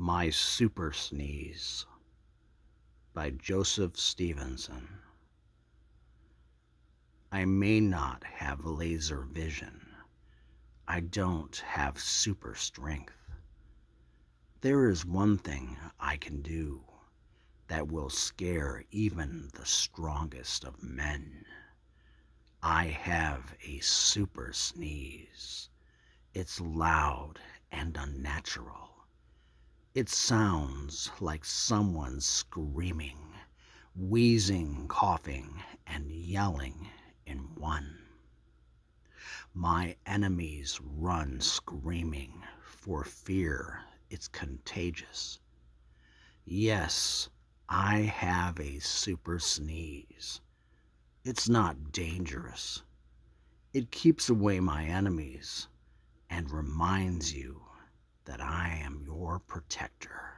My Super Sneeze by Joseph Stevenson. I may not have laser vision. I don't have super strength. There is one thing I can do that will scare even the strongest of men. I have a super sneeze. It's loud and unnatural. It sounds like someone screaming, wheezing, coughing, and yelling in one. My enemies run screaming for fear it's contagious. Yes, I have a super sneeze. It's not dangerous. It keeps away my enemies and reminds you that I am your protector.